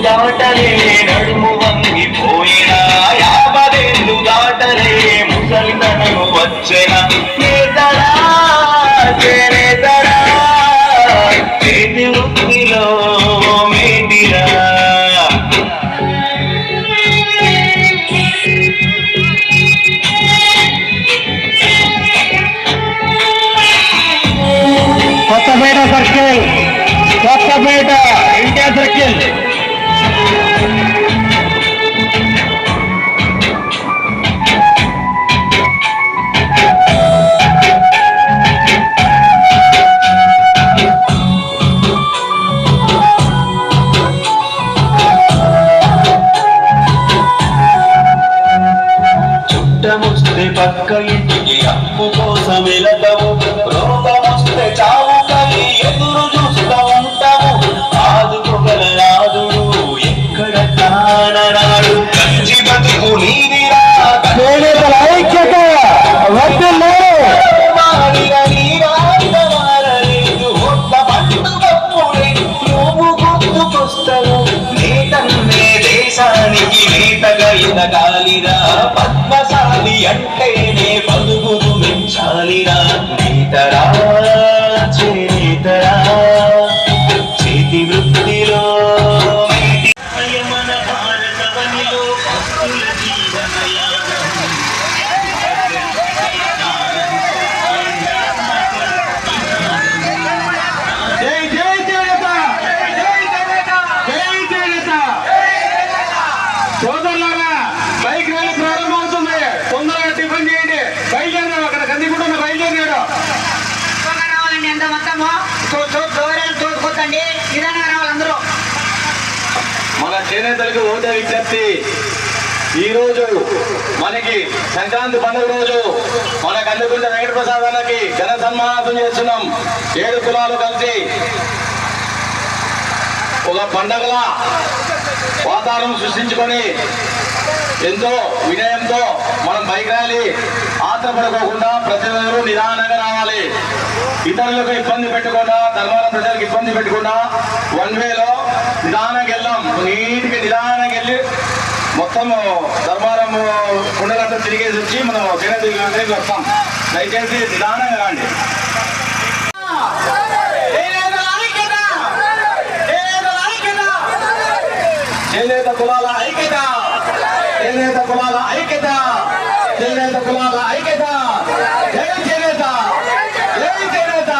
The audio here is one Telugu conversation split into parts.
దాటలే నడుము వంగిపోయినా యాభదేళ్ళు దాటలే ముసలితనము వచ్చెన నేతడా చేరేతడా చేతి వృత్తిలో మేటిరా Kothapeta circle Kothapeta India circle చుట్టముస్తే పక్క ఇంటికి అప్పు కోసం వెళతాము, రోగమొస్తే చావుకని ఎదురు చూస్తూ ఉంటాము. ఆదుకోగల నాదుడు ఎక్కడ కానరాడు, కంచి బతుకు నీదిరా ఐక్యత మారలేదు ఒక్క పట్టుకప్పుడే నువ్వు గుర్తుకొస్తావు. నేతన్నే దేశానికి నేతగా ఎదగాలిరా, పద్మశాలి అంటేనే పలుగురు మెచ్చాలిరా. నేతరా చేతరా చేతి వృత్తిలో మన భారతవనిలో భక్తుల జీవనయానం. జై జై చేనేత, జై చేనేత, జై చేనేత. సోదరులారా, బైక్ ర్యాలీ ప్రారంభమవుతుంది. తొందరగా టిఫిన్ చేయండి. బయలుదేరినాడు అక్కడ కందికుంటున్న బయలుదేరినాడు. రావాలండి ఎంత మొత్తము చూసుకోకండి, నిదానంగా రావాలి అందరూ. మన చేనేతలకు ఓటే విజ్ఞప్తి. ఈ రోజు మనకి సంక్రాంతి పండుగ రోజు మన కందికుంట వెంకటప్రసాద్ అన్నకి ఘన సన్మానం చేస్తున్నాం. 7 కులాలు కలిసి ఒక పండగల వాతావరణం సృష్టించుకొని ఎంతో వినయంతో మనం బైక్ ర్యాలీ ఆత్రపడుకోకుండా ప్రజలు నిదానంగా రావాలి. ఇతరులకు ఇబ్బంది పెట్టకుండా, ధర్మారం ప్రజలకు ఇబ్బంది పెట్టకుండా 1 వేలో నిదానంగా వెళ్దాం. నీటికి నిదానంగా వెళ్ళి మొత్తం ధర్మారం కుండలంతా తిరిగేసి వచ్చి మనం చేనేత వస్తాం. దయచేసి నిదానంగా రండి. చేనేత కులాల ఐక్యత, చేనేత కులాల ఐక్యత, చేనేత కులాల ఐక్యత. జై చేనేత, జై చేనేత.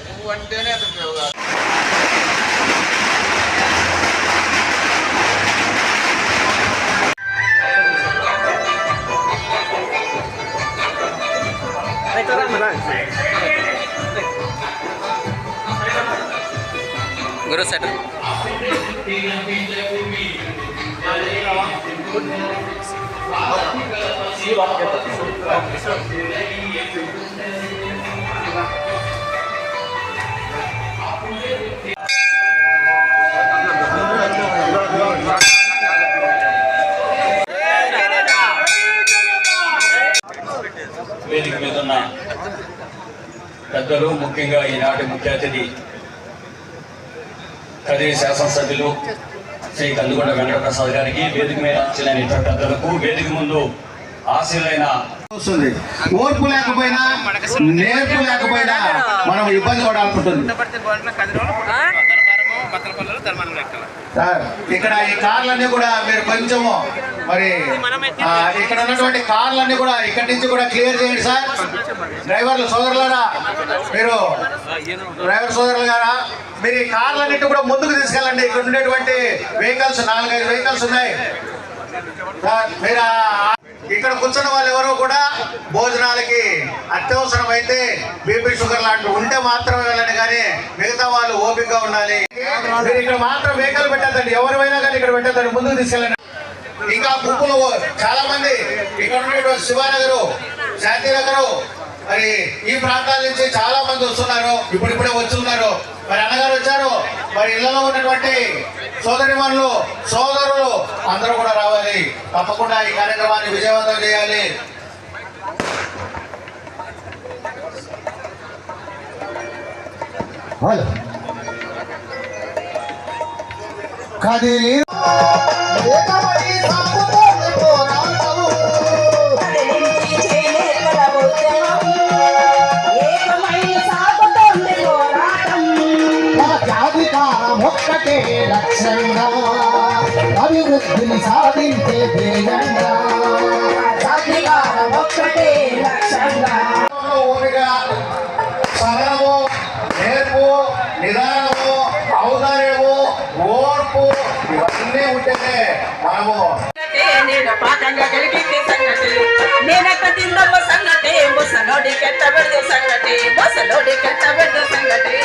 నువ్వు అంటేనే అతను गुरु सेट వేదిక మీద ఉన్న పెద్దలు, ముఖ్యంగా ఈనాటి ముఖ్య అతిథి కదిరి శాసనసభ్యులు శ్రీ కందుకొండ వెంకటప్రసాద్ గారికి, వేదిక మీద వచ్చిన ఇతర పెద్దలకు, వేదిక ముందు ఆశీలైన వస్తుంది. ఓర్పు లేకపోయినా నేర్పు లేకపోయినా మనం ఇబ్బంది పడాల్సి ఉంటుంది. ఇక్కడ ఈ కార్లన్నీ కూడా మీరు కొంచెము మరి ఇక్కడ ఉన్నటువంటి కార్లన్నీ కూడా ఇక్కడి నుంచి కూడా క్లియర్ చేయండి సార్. డ్రైవర్లు సోదరులారా, మీరు డ్రైవర్ సోదరులు గారా, మీరు ఈ కార్లన్నింటి కూడా ముందుకు తీసుకెళ్ళండి. ఇక్కడ ఉండేటువంటి వెహికల్స్ 4-5 వెహికల్స్ ఉన్నాయి సార్. మీరు ఇక్కడ కూర్చున్న వాళ్ళు ఎవరు కూడా భోజనాలకి అత్యవసరం అయితే బీపీ షుగర్ లాంటివి ఉంటే మాత్రమే వెళ్ళండి, కానీ మిగతా వాళ్ళు ఓపికగా ఉండాలి. మీరు ఇక్కడ మాత్రం వెహికల్ పెట్టద్దండి, ఎవరివైనా కానీ ఇక్కడ పెట్టద్దండి, ముందుకు తీసుకెళ్ళండి. ఇంకా గుంపులు చాలా మంది ఇక్కడ ఉండేటువంటి శివానగరు, శాంతినగరు, మరి ఈ ప్రాంతాల నుంచి చాలా మంది వస్తున్నారు, ఇప్పుడిప్పుడే వస్తున్నారు. మరి అన్నగారు వచ్చారు, మరి ఇళ్లలో ఉన్నటువంటి సోదరిమణులు, సోదరులు అందరూ కూడా రావాలి. తప్పకుండా ఈ కార్యక్రమాన్ని విజయవంతం చేయాలి. కదిలి ఒక్కటే లక్ష్యంగా అభివృద్ధిని సాధించే ధ్యేయంగా ఒక్కటే లక్ష్యంగా సహనము, నేర్పు, నిదానము, ఔదార్యము, ఓర్పు ఇవన్నీ ఉంటేనే మనము నేను పాకంగా కలిగింది సంగతి, నేనెక్క తిందమ్మ సంగతి, ముసలోడి కెట్టబెడదు సంగతి, ముసలోడి కెట్టబెడదు సంగతి.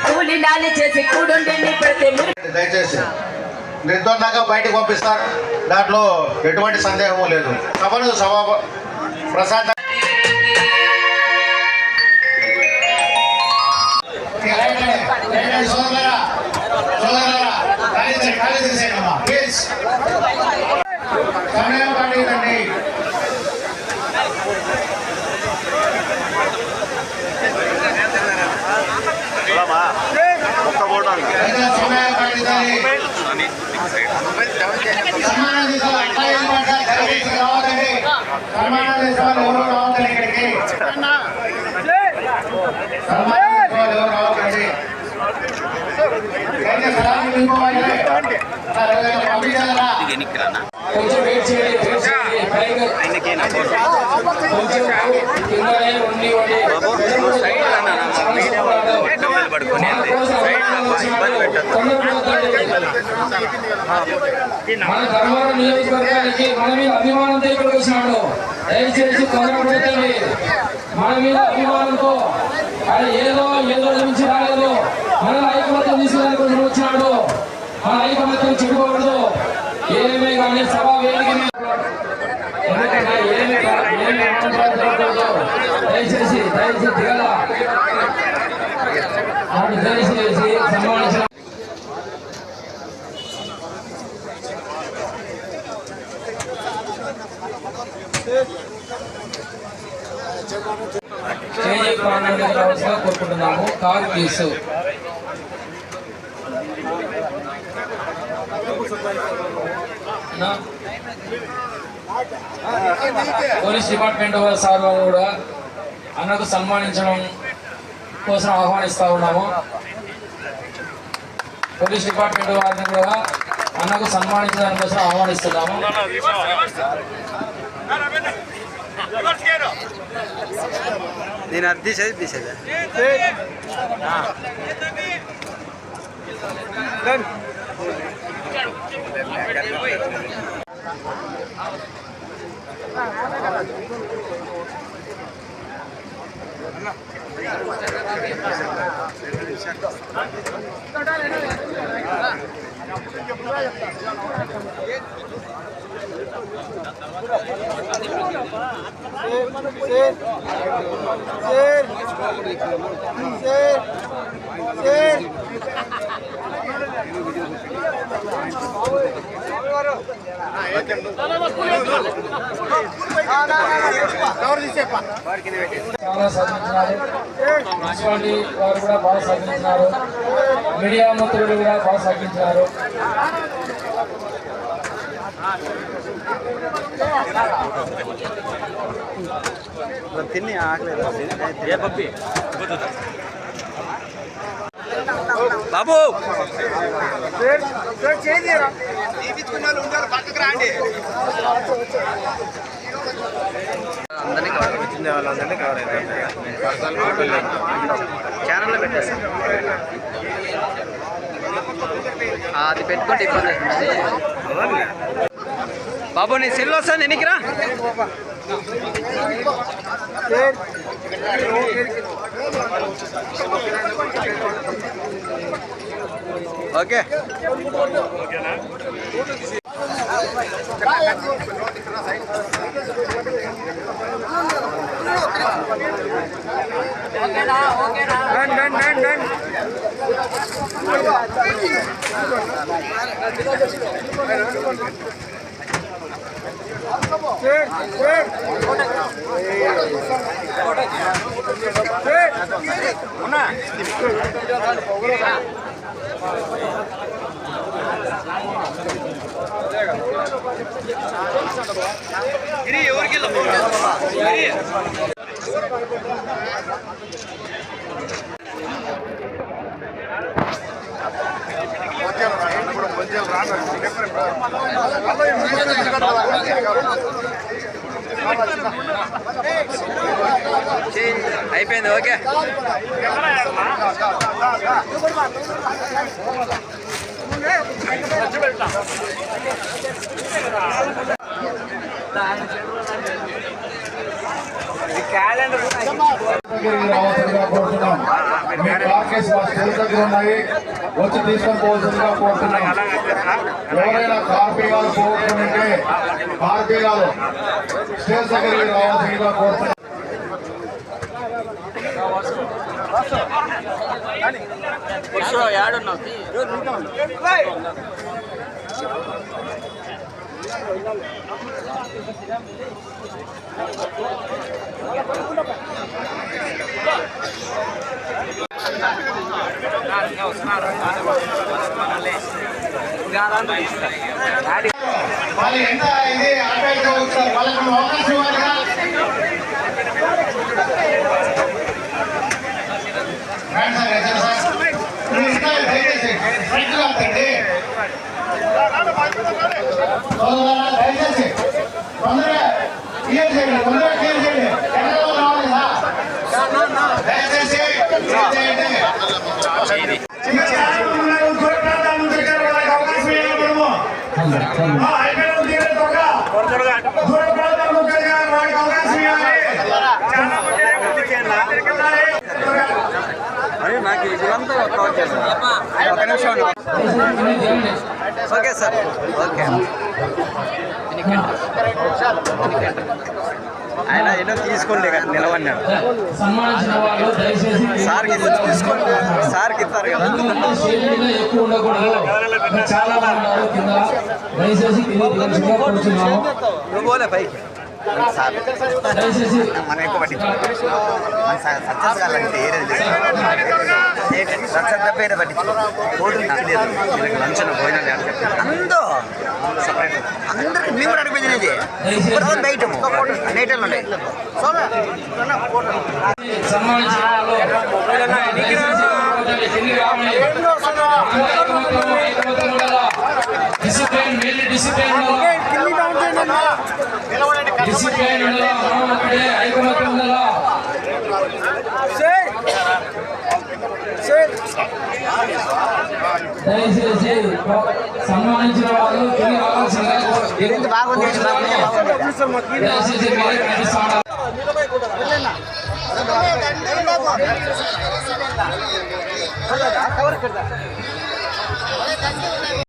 కూలినాలి చేసి కూడుండి ప్రతి దయచేసి నిర్ద్వందంగా బయటకు పంపిస్తారు, దాంట్లో ఎటువంటి సందేహము లేదు. సభను సభ ప్రశాంత సమయం పడలేదండి. సమయం పడలేదని కొంచెం వెయిట్ చేయండి, మన ధర్మవరం నియోజకవర్గానికి మన మీద అభిమానంతో ఇక్కడికి వచ్చినాడు. దయచేసి తొందరపడతండి. మన మీద అభిమానంతో అది ఏదో నుంచి రాలేదు, మన ఐకమత్యం తీసుకురానికి కోసం వచ్చినాడు. మన ఐకమత్యం చెప్పుకోకూడదు. ఏమే కానీ సభా వేదిక దయచేసి దిగల దయచేసి సమావేశం కావాల్సిన కోరుకుంటున్నాము. Car case police department sir వాళ్ళు కూడా అన్నకు సన్మానించడం కోసం ఆహ్వానిస్తూ ఉన్నాము. పోలీస్ డిపార్ట్మెంట్ వారిని కూడా అన్నకు సన్మానించడానికి కోసం ఆహ్వానిస్తున్నాము. నేను అది తీసేది చాలా సాధించినారు. మున్సిపాలిటీ వారు కూడా బాగా సాధించినారు. మీడియా మంత్రులు కూడా బాగా సాధించినారు. తిని ఆగలేదు బాబు అందరినీ కవర్ వచ్చింది వాళ్ళందరినీ కవర్ అవుతుంది ఛానల్లో పెట్టేస్తాం అది పెట్టుకుంటే ఇబ్బంది అవుతుంది బాబు నీ సెల్ వస్తాను ఎన్నికిరా ఓకే అయిపోయింది ఓకే వచ్చి తీసుకొని పోవాల్సిందిగా కోరుతున్నాం. ఎవరైనా కార్పీగాలు పోగొట్టుకుంటే కార్పీగాలు స్టేజ్ దగ్గరికి రావాల్సిందిగా కోరుతున్నాం. వాళ్ళు ఎంత ఇది ఆటో వాళ్ళకి అవకాశం ఇవ్వాలిగా. దయచేసి తొందరగా క్లియర్ చేయండి, తొందరగా క్లియర్ చేయండి. దయచేసి నాకు ఇదంతా ఒక నిమిషం ఓకే సార్ ఓకే ఆయన ఏదో తీసుకోండి నిలవన్నాడు సార్కి తీసుకోండి సార్కి ఇస్తారు కదా ఎక్కువ ఉండకూడదు. చాలా మంది ఉన్నారు కింద. దయచేసి నువ్వు పోలే పైకి మనం ఎక్కువ పట్టి సక్సెస్ కావాలంటే సక్సెస్ తప్ప ఏదో పట్టి కోర్టు లేదు లంచం పోయినా అందరూ సపరేట్ అందరికి మేము కూడా అనిపించినది బయట నేటలు ఉంటాయి దయచేసి సన్మానించిన వాళ్ళు తిరిగి రావాల్సిందిగా ఇది బాగుంది దయచేసి మీరే కనిపిస్తా ఉండాలి.